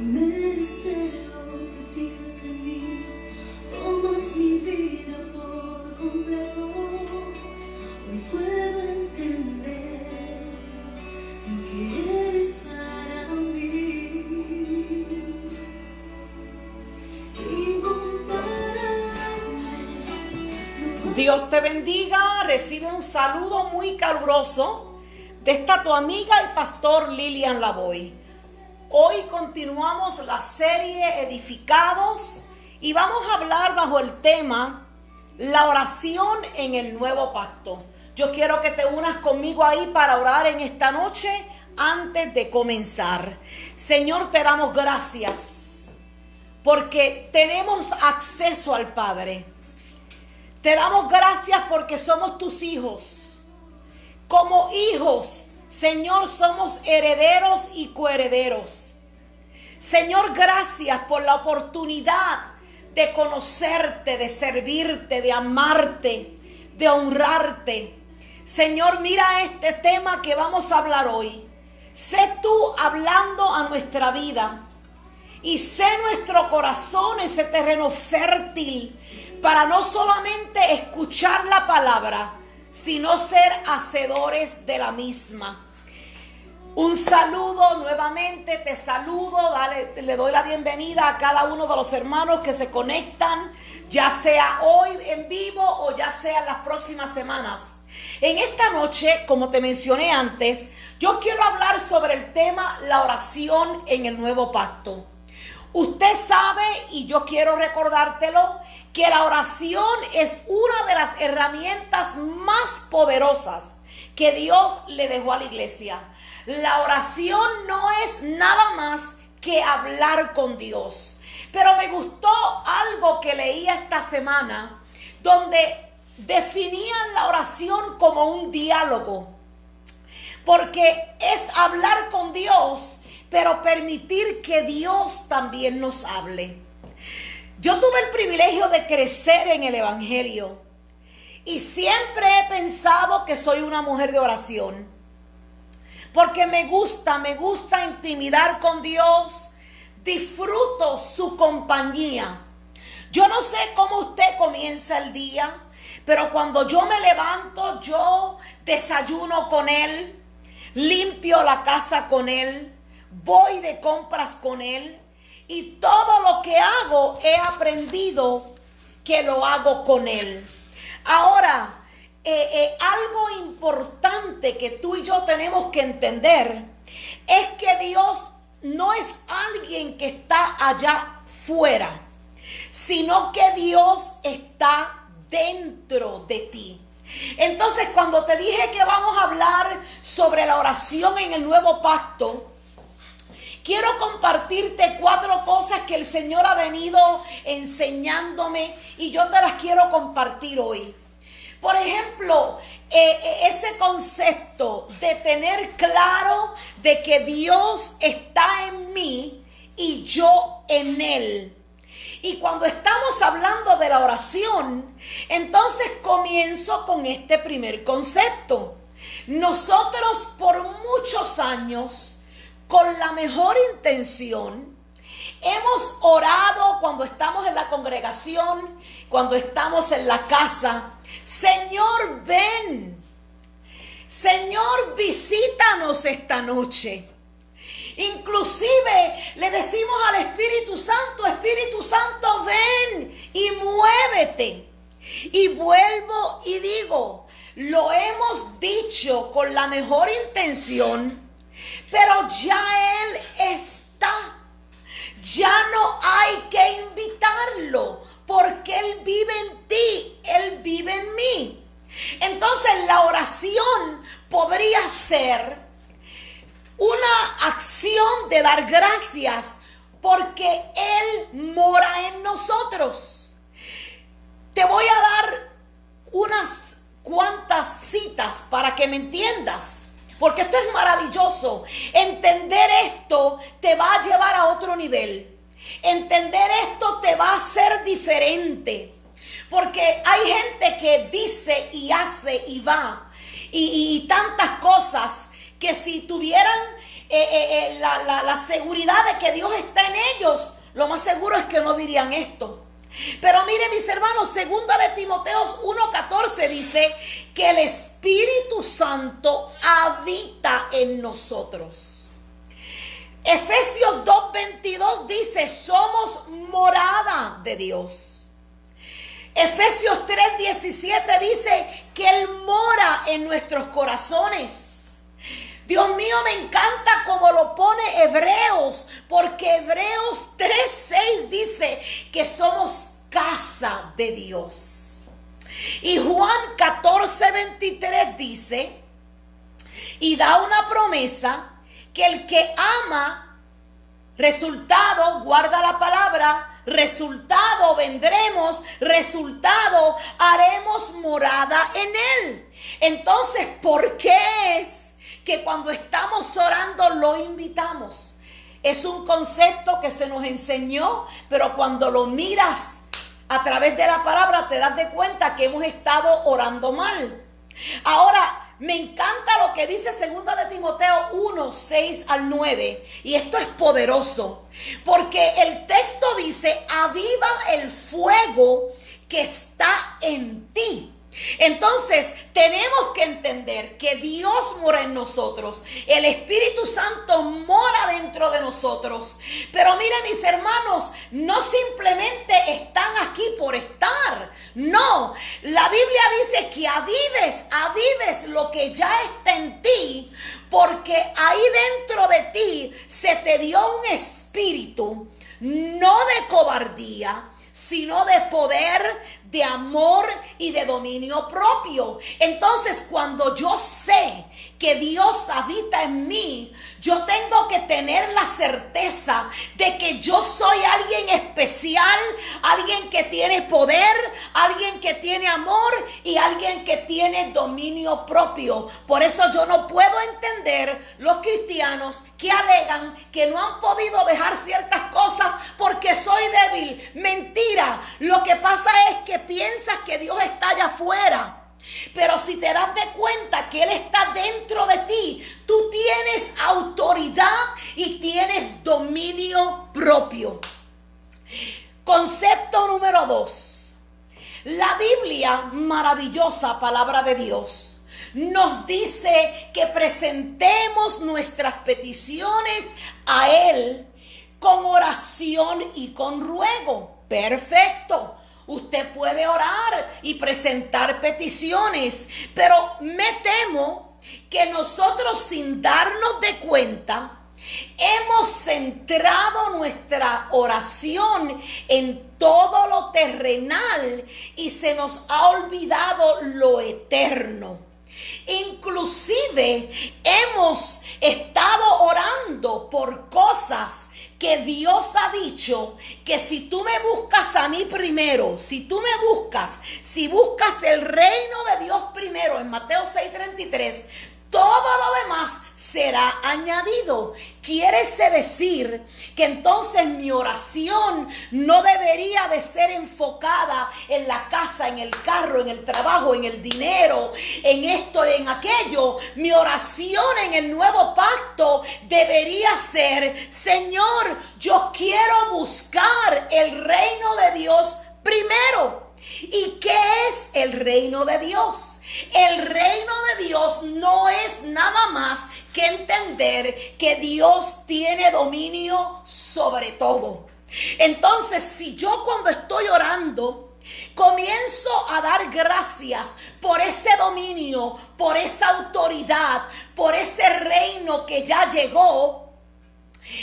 merecer lo que fijas en mí, tomas mi vida por completo. Hoy puedo entender lo que eres para mí. Incomparable. Dios te bendiga. Recibe un saludo muy caluroso de esta tu amiga y pastor Lilian Lavoy. Hoy continuamos la serie Edificados y vamos a hablar bajo el tema la oración en el nuevo pacto. Yo quiero que te unas conmigo ahí para orar en esta noche antes de comenzar. Señor, te damos gracias porque tenemos acceso al Padre. Te damos gracias porque somos tus hijos. Como hijos, Señor, somos herederos y coherederos. Señor, gracias por la oportunidad de conocerte, de servirte, de amarte, de honrarte. Señor, mira este tema que vamos a hablar hoy. Sé tú hablando a nuestra vida y sé nuestro corazón ese terreno fértil para no solamente escuchar la palabra, sino ser hacedores de la misma. Un saludo nuevamente, te saludo, le doy la bienvenida a cada uno de los hermanos que se conectan, ya sea hoy en vivo o ya sea en las próximas semanas. En esta noche, como te mencioné antes, yo quiero hablar sobre el tema la oración en el nuevo pacto. Usted sabe, y yo quiero recordártelo, que la oración es una de las herramientas más poderosas que Dios le dejó a la iglesia. La oración no es nada más que hablar con Dios. Pero me gustó algo que leía esta semana, donde definían la oración como un diálogo. Porque es hablar con Dios, pero permitir que Dios también nos hable. Yo tuve el privilegio de crecer en el Evangelio y siempre he pensado que soy una mujer de oración. Porque me gusta intimidar con Dios, disfruto su compañía. Yo no sé cómo usted comienza el día, pero cuando yo me levanto, yo desayuno con Él, limpio la casa con Él, voy de compras con Él. Y todo lo que hago he aprendido que lo hago con Él. Ahora, algo importante que tú y yo tenemos que entender es que Dios no es alguien que está allá fuera, sino que Dios está dentro de ti. Entonces, cuando te dije que vamos a hablar sobre la oración en el nuevo pacto, quiero compartirte 4 cosas que el Señor ha venido enseñándome y yo te las quiero compartir hoy. Por ejemplo, ese concepto de tener claro de que Dios está en mí y yo en Él. Y cuando estamos hablando de la oración, entonces comienzo con este primer concepto. Nosotros por muchos años, con la mejor intención, hemos orado cuando estamos en la congregación, cuando estamos en la casa. Señor, ven. Señor, visítanos esta noche. Inclusive le decimos al Espíritu Santo, ven y muévete. Y vuelvo y digo, lo hemos dicho con la mejor intención, pero ya Él está. Ya no hay que invitarlo, porque Él vive en ti, Él vive en mí. Entonces la oración podría ser una acción de dar gracias porque Él mora en nosotros. Te voy a dar unas cuantas citas para que me entiendas. Porque esto es maravilloso. Entender esto te va a llevar a otro nivel. Entender esto te va a hacer diferente. Porque hay gente que dice y hace y va. Y tantas cosas que si tuvieran la seguridad de que Dios está en ellos, lo más seguro es que no dirían esto. Pero mire, mis hermanos, segunda de Timoteo 1:14 dice que el Espíritu Santo habita en nosotros. Efesios 2:22 dice, somos morada de Dios. Efesios 3:17 dice que Él mora en nuestros corazones. Dios mío, me encanta como lo pone Hebreos, porque Hebreos 3:6 dice que somos casa de Dios. Y Juan 14:23 dice, y da una promesa, que el que ama, resultado, guarda la palabra, resultado vendremos, resultado haremos morada en él. Entonces, ¿por qué es que cuando estamos orando lo invitamos? Es un concepto que se nos enseñó, pero cuando lo miras a través de la palabra te das de cuenta que hemos estado orando mal. Ahora, me encanta lo que dice 2 de Timoteo 1:6-9. Y esto es poderoso. Porque el texto dice, aviva el fuego que está en ti. Entonces tenemos que entender que Dios mora en nosotros, el Espíritu Santo mora dentro de nosotros. Pero mire, mis hermanos, no simplemente están aquí por estar, no, la Biblia dice que avives lo que ya está en ti, porque ahí dentro de ti se te dio un espíritu, no de cobardía, sino de poder, de amor y de dominio propio. Entonces, cuando yo sé que Dios habita en mí, yo tengo que tener la certeza de que yo soy alguien especial, alguien que tiene poder, alguien que tiene amor y alguien que tiene dominio propio. Por eso yo no puedo entender los cristianos que alegan que no han podido dejar ciertas cosas porque soy débil. Mentira. Lo que pasa es que piensas que Dios está allá afuera. Pero si te das de cuenta que Él está dentro de ti, tú tienes autoridad y tienes dominio propio. Concepto número 2. La Biblia, maravillosa palabra de Dios, nos dice que presentemos nuestras peticiones a Él con oración y con ruego. Perfecto. Usted puede orar y presentar peticiones, pero me temo que nosotros, sin darnos de cuenta, hemos centrado nuestra oración en todo lo terrenal y se nos ha olvidado lo eterno. Inclusive hemos estado orando por cosas que Dios ha dicho que si tú me buscas a mí primero, si buscas el reino de Dios primero, en Mateo 6:33, todo lo demás será añadido. Quiere decir que entonces mi oración no debería de ser enfocada en la casa, en el carro, en el trabajo, en el dinero, en esto y en aquello. Mi oración en el nuevo pacto debería ser: Señor, yo quiero buscar el reino de Dios primero. ¿Y qué es el reino de Dios? El reino de Dios no es nada más que entender que Dios tiene dominio sobre todo. Entonces, si yo cuando estoy orando comienzo a dar gracias por ese dominio, por esa autoridad, por ese reino que ya llegó,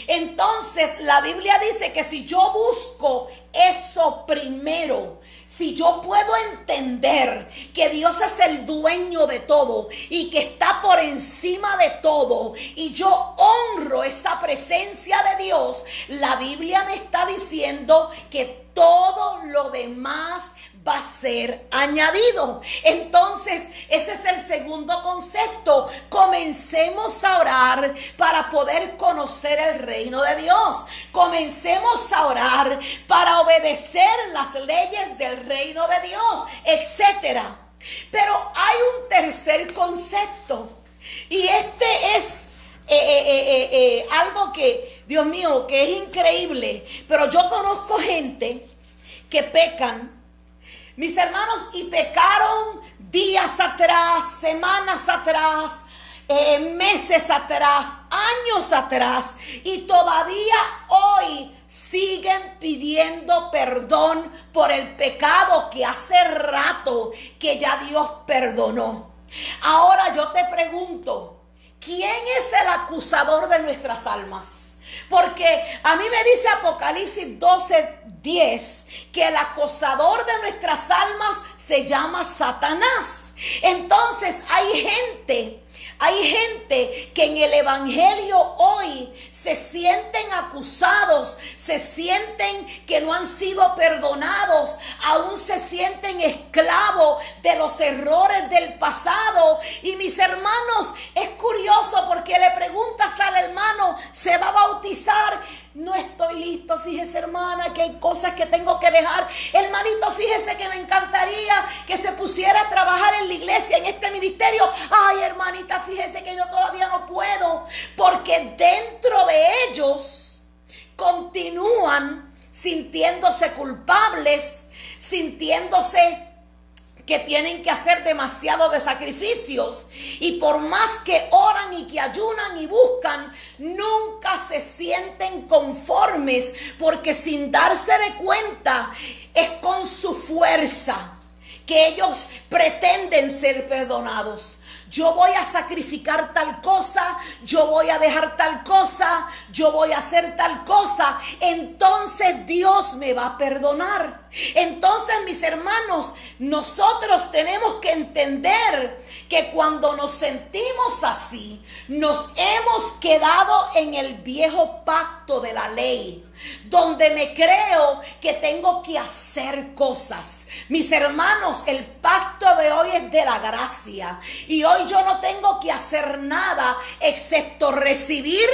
entonces la Biblia dice que si yo busco eso primero, si yo puedo entender que Dios es el dueño de todo y que está por encima de todo, y yo honro esa presencia de Dios, la Biblia me está diciendo que todo lo demás va a ser añadido. Entonces, ese es el segundo concepto. Comencemos a orar para poder conocer el reino de Dios. Comencemos a orar para obedecer las leyes del reino de Dios, etcétera. Pero hay un tercer concepto, y este es algo que, Dios mío, que es increíble. Pero yo conozco gente que pecan, mis hermanos, y pecaron días atrás, semanas atrás, meses atrás, años atrás, y todavía hoy siguen pidiendo perdón por el pecado que hace rato que ya Dios perdonó. Ahora yo te pregunto, ¿quién es el acusador de nuestras almas? Porque a mí me dice Apocalipsis 12:10 que el acusador de nuestras almas se llama Satanás. Entonces hay gente que en el evangelio hoy se sienten acusados, se sienten que no han sido perdonados, aún se sienten esclavos de los errores del pasado. Y mis hermanos, es curioso porque le preguntas al hermano, ¿se va a bautizar? No estoy listo, fíjese hermana, que hay cosas que tengo que dejar. Hermanito, fíjese que me encantaría que se pusiera a trabajar en la iglesia, en este ministerio. Ay, hermanita, fíjese que yo todavía no puedo. Porque dentro de ellos continúan sintiéndose culpables, sintiéndose que tienen que hacer demasiado de sacrificios, y por más que oran y que ayunan y buscan, nunca se sienten conformes, porque sin darse de cuenta es con su fuerza que ellos pretenden ser perdonados. Yo voy a sacrificar tal cosa, yo voy a dejar tal cosa, yo voy a hacer tal cosa, entonces Dios me va a perdonar. Entonces, mis hermanos, nosotros tenemos que entender que cuando nos sentimos así, nos hemos quedado en el viejo pacto de la ley, donde me creo que tengo que hacer cosas. Mis hermanos, el pacto de hoy es de la gracia, y hoy yo no tengo que hacer nada excepto recibir,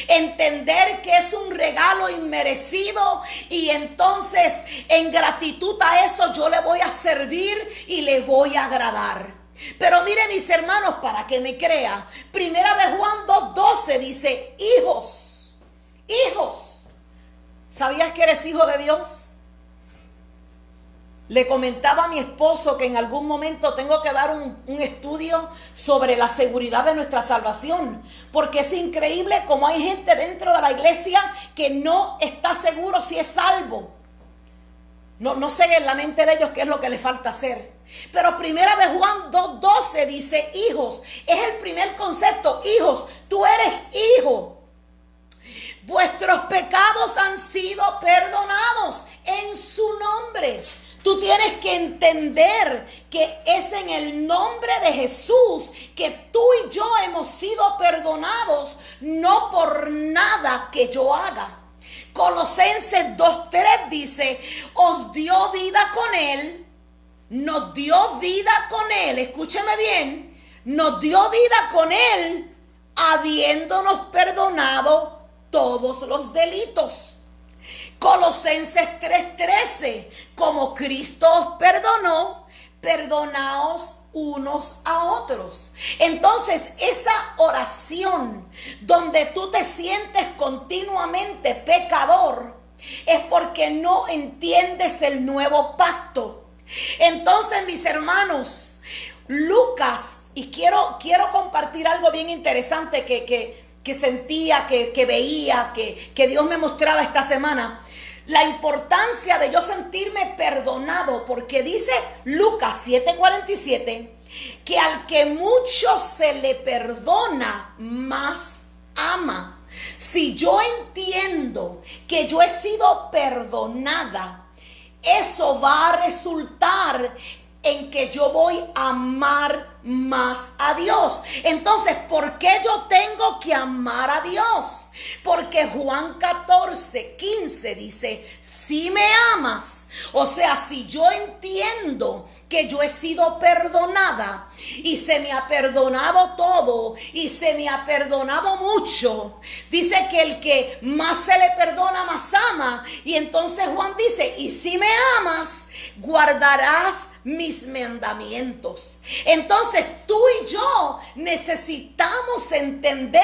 entender que es un regalo inmerecido, y entonces en gratitud a eso yo le voy a servir y le voy a agradar. Pero mire, mis hermanos, para que me crea, Primera de Juan 2:12 dice: hijos, ¿sabías que eres hijo de Dios? Le comentaba a mi esposo que en algún momento tengo que dar un estudio sobre la seguridad de nuestra salvación, porque es increíble cómo hay gente dentro de la iglesia que no está seguro si es salvo. No sé en la mente de ellos qué es lo que les falta hacer. Pero Primera de Juan 2:12 dice: hijos, es el primer concepto. Hijos, tú eres hijo. Vuestros pecados han sido perdonados en su nombre. Tú tienes que entender que es en el nombre de Jesús que tú y yo hemos sido perdonados, no por nada que yo haga. Colosenses 2:3 dice: os dio vida con Él, nos dio vida con Él, escúcheme bien, nos dio vida con Él, habiéndonos perdonado todos los delitos. Colosenses 3:13, como Cristo os perdonó, perdonaos unos a otros. Entonces, esa oración donde tú te sientes continuamente pecador es porque no entiendes el nuevo pacto. Entonces, mis hermanos, Lucas, y quiero compartir algo bien interesante que sentía, que veía, que Dios me mostraba esta semana. La importancia de yo sentirme perdonado, porque dice Lucas 7:47 que al que mucho se le perdona, más ama. Si yo entiendo que yo he sido perdonada, eso va a resultar en que yo voy a amar más a Dios. Entonces, ¿por qué yo tengo que amar a Dios? Porque Juan 14:15 dice: si me amas, o sea, si yo entiendo que yo he sido perdonada y se me ha perdonado todo y se me ha perdonado mucho, dice que el que más se le perdona más ama. Y entonces Juan dice: y si me amas, guardarás mis mandamientos. Entonces tú y yo necesitamos entender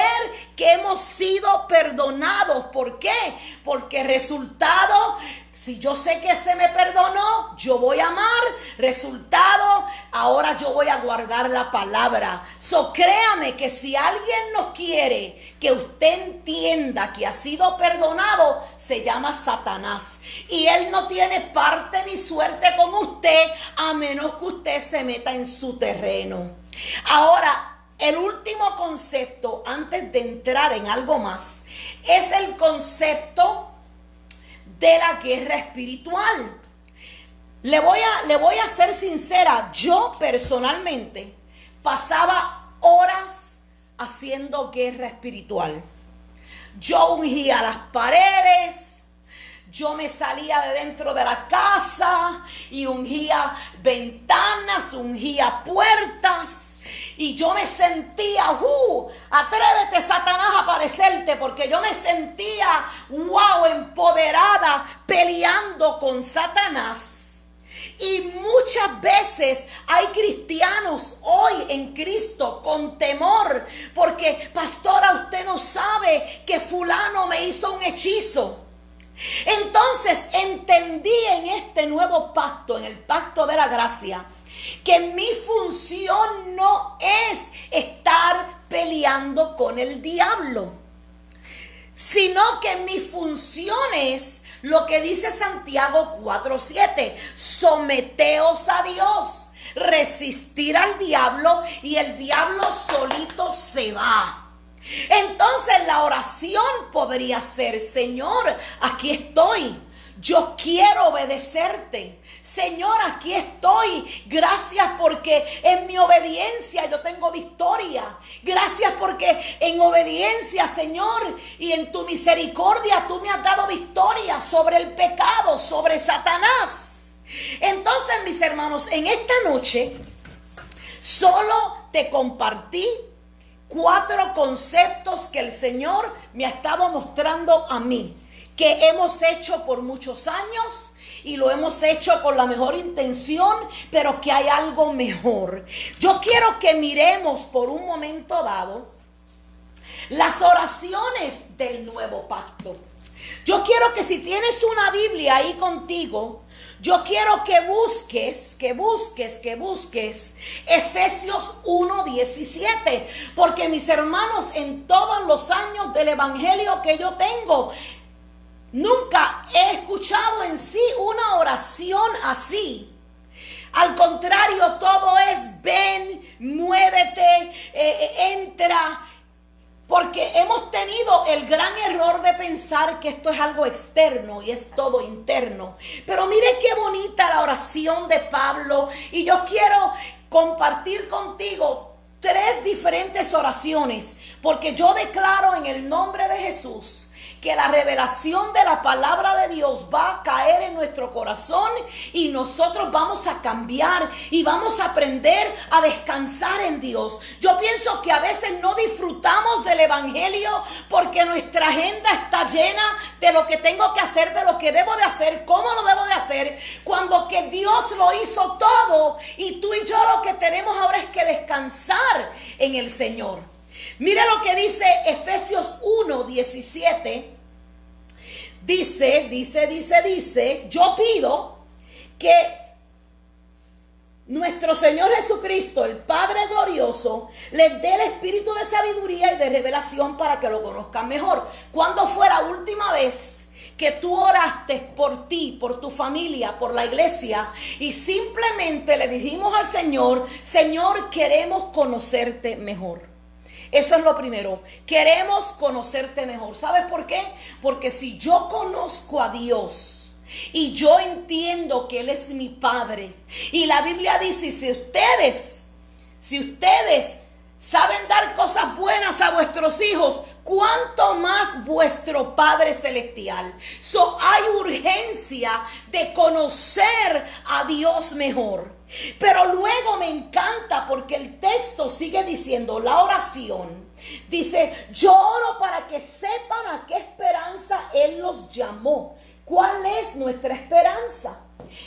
que hemos sido perdonados. ¿Por qué? Porque resultado, si yo sé que se me perdonó, yo voy a amar. Resultado, ahora yo voy a guardar la palabra. So, créame que si alguien no quiere que usted entienda que ha sido perdonado, se llama Satanás. Y él no tiene parte ni suerte con usted a menos que usted se meta en su terreno. Ahora, el último concepto, antes de entrar en algo más, es el concepto de la guerra espiritual. Le voy a ser sincera, yo personalmente pasaba horas haciendo guerra espiritual. Yo ungía las paredes, yo me salía de dentro de la casa y ungía ventanas, ungía puertas. Y yo me sentía, atrévete Satanás a aparecerte, porque yo me sentía, empoderada, peleando con Satanás. Y muchas veces hay cristianos hoy en Cristo con temor, porque pastora, usted no sabe que fulano me hizo un hechizo. Entonces entendí en este nuevo pacto, en el pacto de la gracia, que mi función no es estar peleando con el diablo, sino que mi función es lo que dice Santiago 4:7, someteos a Dios, resistir al diablo y el diablo solito se va. Entonces la oración podría ser, Señor, aquí estoy, yo quiero obedecerte. Señor, aquí estoy. Gracias porque en mi obediencia yo tengo victoria. Gracias porque en obediencia, Señor, y en tu misericordia tú me has dado victoria sobre el pecado, sobre Satanás. Entonces, mis hermanos, en esta noche solo te compartí 4 conceptos que el Señor me ha estado mostrando a mí, que hemos hecho por muchos años. Y lo hemos hecho con la mejor intención, pero que hay algo mejor. Yo quiero que miremos por un momento dado las oraciones del nuevo pacto. Yo quiero que si tienes una Biblia ahí contigo, yo quiero que busques Efesios 1:17. Porque mis hermanos, en todos los años del evangelio que yo tengo, nunca he escuchado en sí una oración así. Al contrario, todo es ven, muévete, entra. Porque hemos tenido el gran error de pensar que esto es algo externo y es todo interno. Pero mire qué bonita la oración de Pablo. Y yo quiero compartir contigo 3 diferentes oraciones. Porque yo declaro en el nombre de Jesús que la revelación de la palabra de Dios va a caer en nuestro corazón y nosotros vamos a cambiar y vamos a aprender a descansar en Dios. Yo pienso que a veces no disfrutamos del evangelio porque nuestra agenda está llena de lo que tengo que hacer, de lo que debo de hacer, cómo lo debo de hacer, cuando que Dios lo hizo todo y tú y yo lo que tenemos ahora es que descansar en el Señor. Mira lo que dice Efesios 1:17. Dice, yo pido que nuestro Señor Jesucristo, el Padre glorioso, les dé el espíritu de sabiduría y de revelación para que lo conozcan mejor. ¿Cuándo fue la última vez que tú oraste por ti, por tu familia, por la iglesia y simplemente le dijimos al Señor, Señor, queremos conocerte mejor? Eso es lo primero. Queremos conocerte mejor. ¿Sabes por qué? Porque si yo conozco a Dios y yo entiendo que Él es mi Padre, y la Biblia dice, si ustedes saben dar cosas buenas a vuestros hijos, cuánto más vuestro Padre Celestial. Hay urgencia de conocer a Dios mejor. Pero luego me encanta porque el texto sigue diciendo, la oración dice, yo oro para que sepan a qué esperanza Él los llamó. ¿Cuál es nuestra esperanza?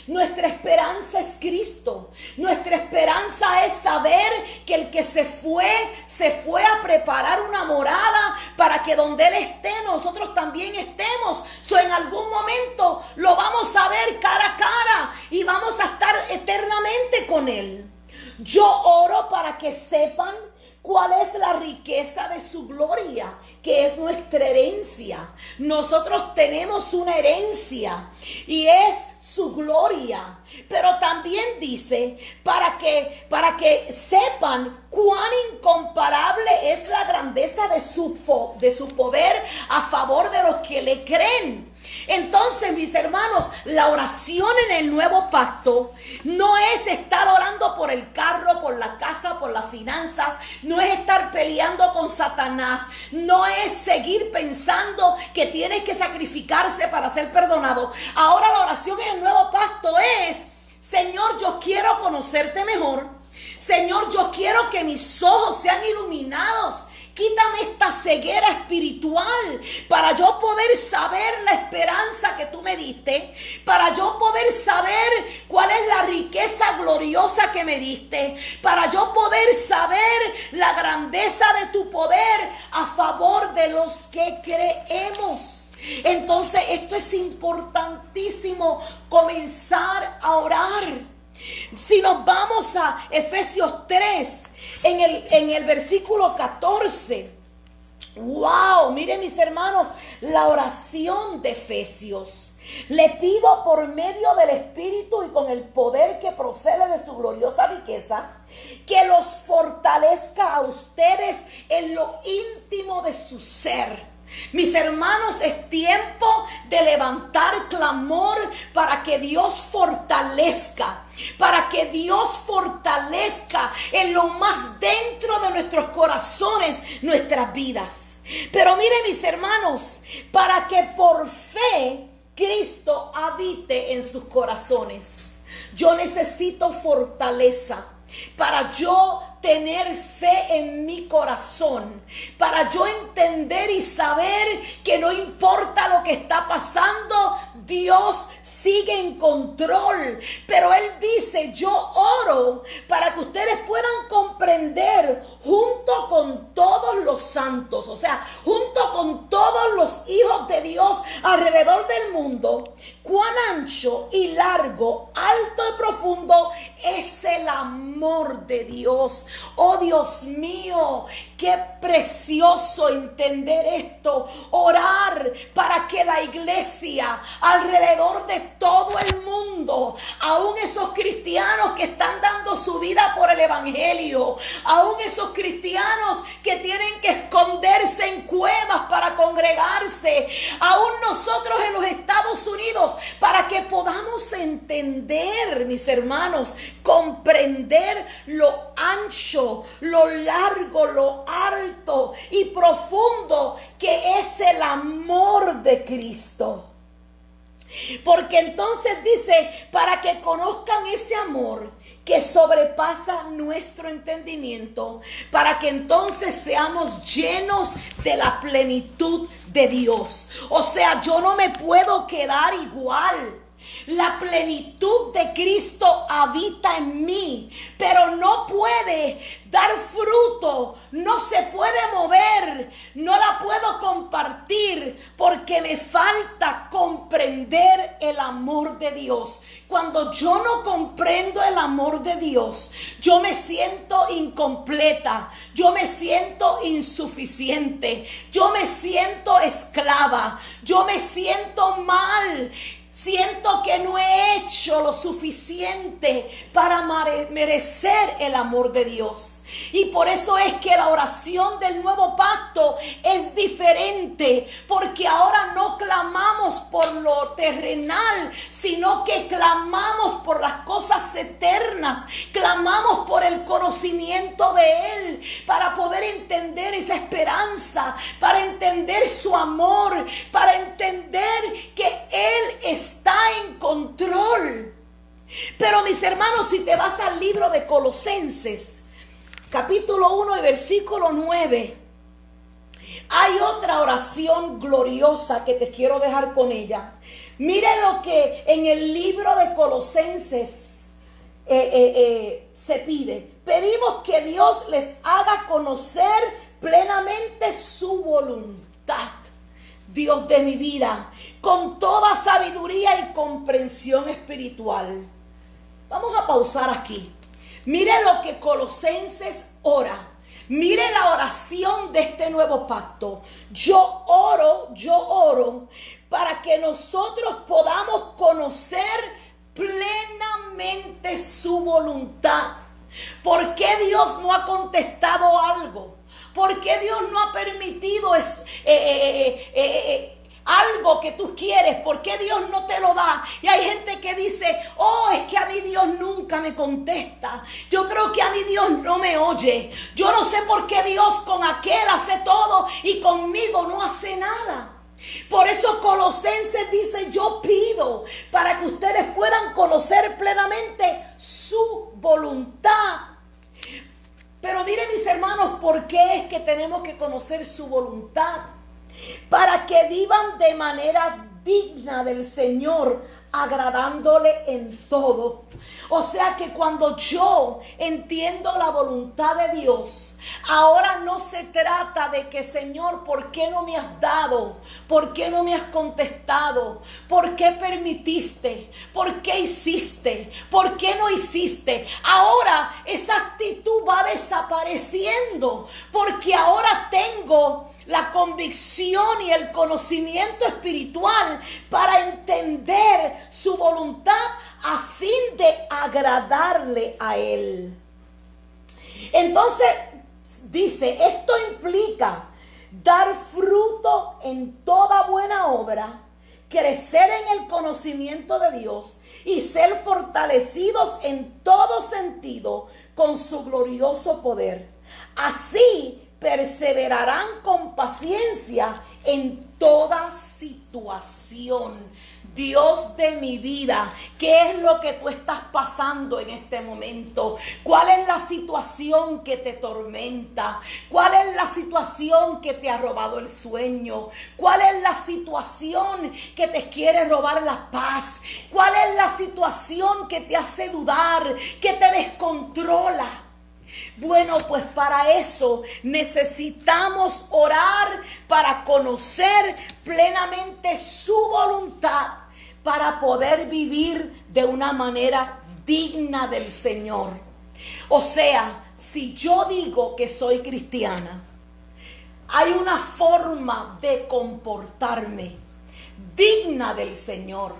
Nuestra esperanza es Cristo. Nuestra esperanza es saber que el que se fue a preparar una morada para que donde Él esté, nosotros también estemos. En algún momento lo vamos a ver cara a cara y vamos a estar eternamente con Él. Yo oro para que sepan cuál es la riqueza de su gloria, que es nuestra herencia. Nosotros tenemos una herencia y es su gloria. Pero también dice para que sepan cuán incomparable es la grandeza de su poder a favor de los que le creen. Entonces, mis hermanos, la oración en el nuevo pacto no es estar orando por el carro, por la casa, por las finanzas, no es estar peleando con Satanás, no es seguir pensando que tienes que sacrificarse para ser perdonado. Ahora la oración en el nuevo pacto es: Señor, yo quiero conocerte mejor. Señor, yo quiero que mis ojos sean iluminados. Quítame esta ceguera espiritual para yo poder saber la esperanza que tú me diste, para yo poder saber cuál es la riqueza gloriosa que me diste, para yo poder saber la grandeza de tu poder a favor de los que creemos. Entonces, esto es importantísimo, comenzar a orar. Si nos vamos a Efesios 3, en el versículo 14, wow, miren mis hermanos, la oración de Efesios. Le pido por medio del Espíritu y con el poder que procede de su gloriosa riqueza, que los fortalezca a ustedes en lo íntimo de su ser. Mis hermanos, es tiempo de levantar clamor para que Dios fortalezca, en lo más dentro de nuestros corazones, nuestras vidas. Pero miren, mis hermanos, para que por fe Cristo habite en sus corazones. Yo necesito fortaleza para yo tener fe en mi corazón, para yo entender y saber que no importa lo que está pasando, Dios sigue en control. Pero Él dice: yo oro para que ustedes puedan comprender junto con todos los santos, o sea, junto con todos los hijos de Dios alrededor del mundo, cuán ancho y largo, alto y profundo es el amor de Dios. Oh Dios mío, qué precioso entender esto. Orar para que la iglesia alrededor de todo el mundo, aún esos cristianos que están dando su vida por el evangelio, aún esos cristianos que tienen que esconderse en cuevas para congregarse, aún nosotros en los Estados Unidos, para que podamos entender, mis hermanos, comprender lo ancho, lo largo, lo alto y profundo que es el amor de Cristo. Porque entonces dice, para que conozcan ese amor que sobrepasa nuestro entendimiento, para que entonces seamos llenos de la plenitud de Dios. O sea, yo no me puedo quedar igual. La plenitud de Cristo habita en mí, pero no puede dar fruto, no se puede mover, no la puedo compartir porque me falta comprender el amor de Dios. Cuando yo no comprendo el amor de Dios, yo me siento incompleta, yo me siento insuficiente, yo me siento esclava, yo me siento mal. Siento que no he hecho lo suficiente para merecer el amor de Dios. Y por eso es que la oración del nuevo pacto es diferente, porque ahora no clamamos por lo terrenal, sino que clamamos por las cosas eternas, clamamos por el conocimiento de Él, para poder entender esa esperanza, para entender su amor, para entender que Él está en control. Pero mis hermanos, si te vas al libro de Colosenses, capítulo 1 y versículo 9, Hay otra oración gloriosa que te quiero dejar con ella. Mire lo que en el libro de Colosenses se pide. Pedimos que Dios les haga conocer plenamente su voluntad. Dios de mi vida, con toda sabiduría y comprensión espiritual. Vamos a pausar aquí. Mire lo que Colosenses ora. Mire la oración de este nuevo pacto. Yo oro para que nosotros podamos conocer plenamente su voluntad. ¿Por qué Dios no ha contestado algo? ¿Por qué Dios no ha permitido algo que tú quieres? ¿Por qué Dios no te lo da? Y hay gente que dice, oh, es que a mí Dios nunca me contesta. Yo creo que a mí Dios no me oye. Yo no sé por qué Dios con aquel hace todo y conmigo no hace nada. Por eso Colosenses dice, yo pido para que ustedes puedan conocer plenamente su voluntad. Pero miren, mis hermanos, ¿por qué es que tenemos que conocer su voluntad? Para que vivan de manera digna del Señor, agradándole en todo. O sea que cuando yo entiendo la voluntad de Dios, ahora no se trata de que, Señor, ¿por qué no me has dado? ¿Por qué no me has contestado? ¿Por qué permitiste? ¿Por qué hiciste? ¿Por qué no hiciste? Ahora esa actitud va desapareciendo, porque ahora tengo la convicción y el conocimiento espiritual para entender su voluntad a fin de agradarle a Él. Entonces dice, esto implica dar fruto en toda buena obra, crecer en el conocimiento de Dios y ser fortalecidos en todo sentido con su glorioso poder. Así perseverarán con paciencia en toda situación. Dios de mi vida, ¿qué es lo que tú estás pasando en este momento? ¿Cuál es la situación que te tormenta? ¿Cuál es la situación que te ha robado el sueño? ¿Cuál es la situación que te quiere robar la paz? ¿Cuál es la situación que te hace dudar, que te descontrola? Bueno, pues para eso necesitamos orar para conocer plenamente su voluntad, para poder vivir de una manera digna del Señor. O sea, si yo digo que soy cristiana, hay una forma de comportarme digna del Señor,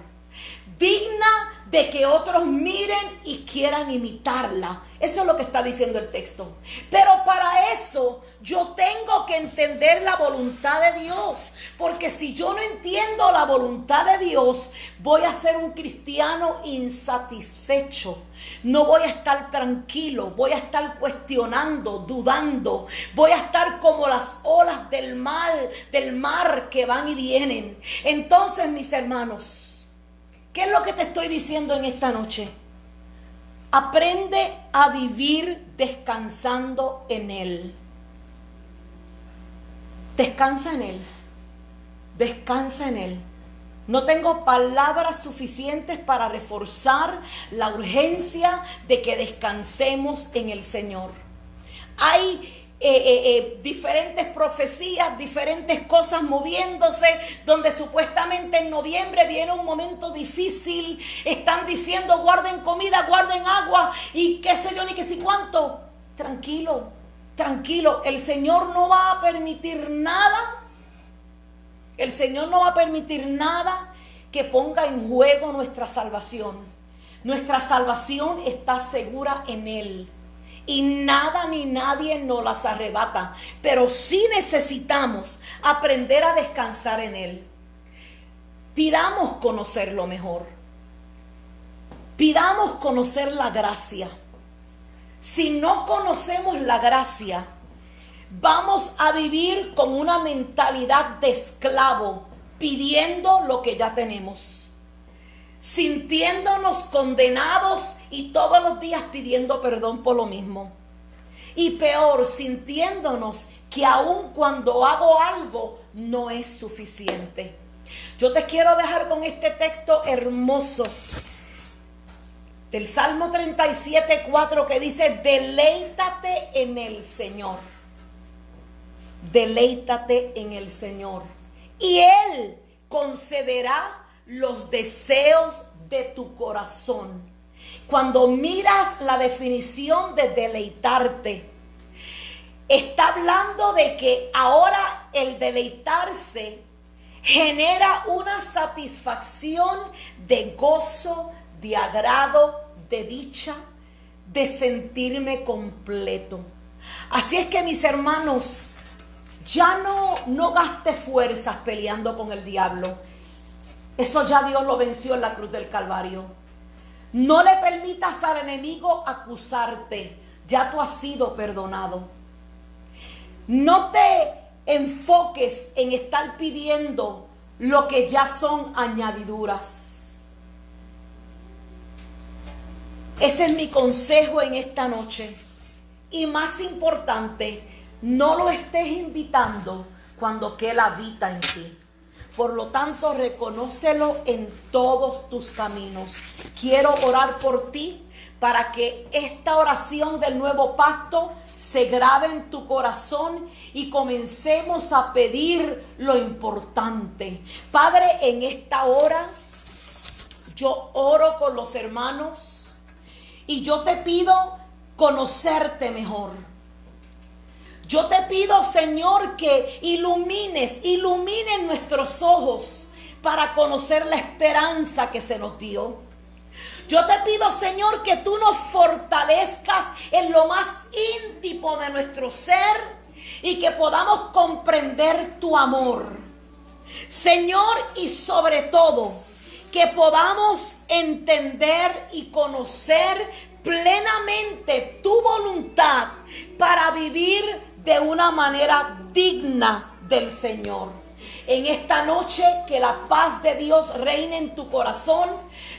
digna de que otros miren y quieran imitarla. Eso es lo que está diciendo el texto. Pero para eso yo tengo que entender la voluntad de Dios. Porque si yo no entiendo la voluntad de Dios, voy a ser un cristiano insatisfecho. No voy a estar tranquilo, voy a estar cuestionando, dudando. Voy a estar como las olas del mar que van y vienen. Entonces, mis hermanos, ¿qué es lo que te estoy diciendo en esta noche? Aprende a vivir descansando en Él. Descansa en Él. Descansa en Él. No tengo palabras suficientes para reforzar la urgencia de que descansemos en el Señor. Hay diferentes profecías, diferentes cosas moviéndose, donde supuestamente en noviembre viene un momento difícil. Están diciendo guarden comida, guarden agua y qué sé yo ni qué sé cuánto. Tranquilo, tranquilo, el Señor no va a permitir nada. El Señor no va a permitir nada que ponga en juego nuestra salvación. Nuestra salvación está segura en Él. Y nada ni nadie nos las arrebata. Pero sí necesitamos aprender a descansar en Él. Pidamos conocerlo mejor. Pidamos conocer la gracia. Si no conocemos la gracia, vamos a vivir con una mentalidad de esclavo, pidiendo lo que ya tenemos, sintiéndonos condenados y todos los días pidiendo perdón por lo mismo. y peor, sintiéndonos que aun cuando hago algo no es suficiente. Yo te quiero dejar con este texto hermoso del Salmo 37:4 que dice: deleítate en el Señor. Deleítate en el Señor y Él concederá los deseos de tu corazón. Cuando miras la definición de deleitarte, está hablando de que ahora el deleitarse genera una satisfacción de gozo, de agrado, de dicha, de sentirme completo. Así es que, mis hermanos, ya no gaste fuerzas peleando con el diablo. Eso ya Dios lo venció en la cruz del Calvario. No le permitas al enemigo acusarte. Ya tú has sido perdonado. No te enfoques en estar pidiendo lo que ya son añadiduras. Ese es mi consejo en esta noche. Y más importante, no lo estés invitando cuando que Él habita en ti. Por lo tanto, reconócelo en todos tus caminos. Quiero orar por ti para que esta oración del nuevo pacto se grabe en tu corazón y comencemos a pedir lo importante. Padre, en esta hora yo oro con los hermanos y yo te pido conocerte mejor. Yo te pido, Señor, que ilumines nuestros ojos para conocer la esperanza que se nos dio. Yo te pido, Señor, que tú nos fortalezcas en lo más íntimo de nuestro ser y que podamos comprender tu amor. Señor, y sobre todo, que podamos entender y conocer plenamente tu voluntad para vivir de una manera digna del Señor. En esta noche, que la paz de Dios reine en tu corazón.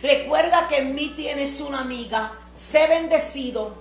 Recuerda que en mí tienes una amiga. Sé bendecido.